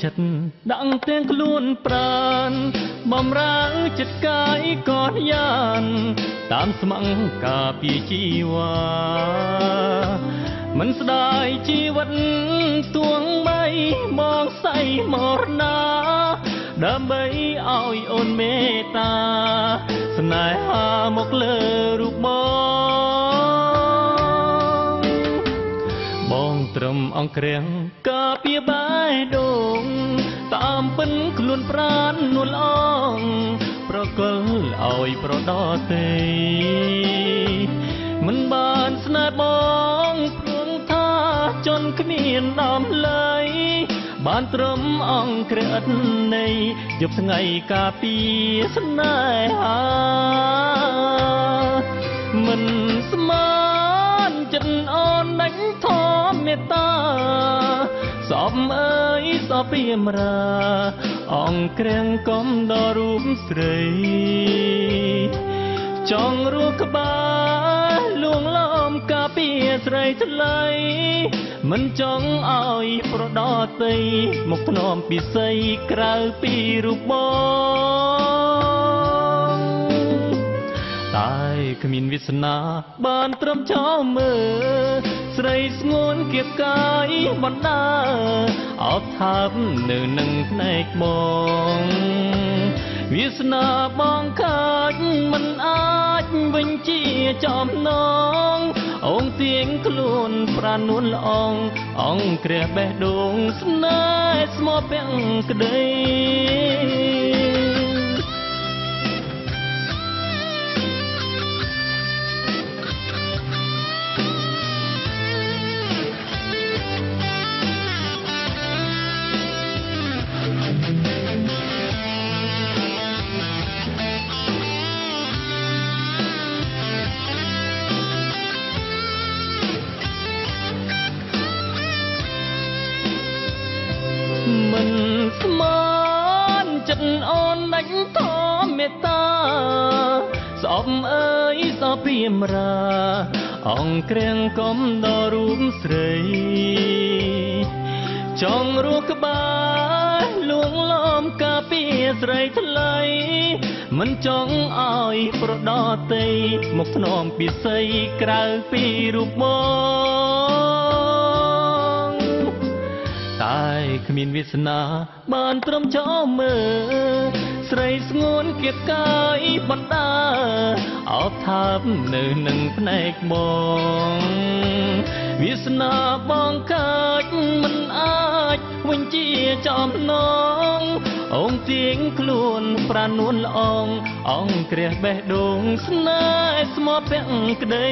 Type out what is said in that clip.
ចិត្តដាក់ទាំងខ្លួនប្រានបំរើចិត្តកាយក៏យ៉ានតាមស្មង្សការពារជីវ៉ាមិនស្ដាយជីវិតទួងបីមកសៃមរណាដើម្បីឲ្យអូនមេត្តាស្នេហាមកលើរូបបងត្រឹមអង្គក្រាំងការពារបេះដូងតាមពិនខ្លួនប្រាននួលអងប្រកល់ឲ្យប្រដទេមិនបានស្នេហ៍បងព្រមថាចន់គ្មានដំឡៃបានត្រឹមអង្គក្រិតនៃយប់ថ្ងៃការពារស្នេហាមិនស្មានចិត្តអូនដាច់ធម៌មេត្តាសពអើយសពពីមរាអង្គក្រាំងកំដល់រូបស្រីចង់រស់ក្បាលលួងឡំការពារស្រីថ្លៃមិនចង់ឲ្យប្រដតីមកធ្នមពិសីក្រៅពីរូបបងតែគ្មានវាសនាបានត្រឹមចោលមើលស្រីស្ងួនគៀបកាយបណ្ដាអោបថាបនៅនឹងភ្នែកបងវាសនាបងខាចមិនអាចវិញជាចំណងអូនទៀងខ្លួនប្រានួនល្អងអង្គគ្រាបេះដូងស្នេហ៍ស្មោះពាំងក្ដីមិនស្មានចិត្តអូនដាច់ធម៌មេត្តាស្អប់អើយសពពីមរាអង្គក្រាំងកំដល់រូបស្រីចង់រស់ក្បាលលួងឡំការពារស្រីថ្លៃមិនចង់ឲ្យប្រដតីមកធ្នមពិសីក្រៅពីរូបបងតែគ្មានវាសនាបានត្រឹមចោលមើលស្រីស្ងួនគៀបកាយបណ្ដាអោបថាបនៅនឹងភ្នែកបងវាសនាបងកាចមិនអាចវិញជាចំណងអូនទៀងខ្លួនប្រានួនល្អងអង្គគ្រាបេះដូងស្នេហ៍ស្មោះពាំងក្ដី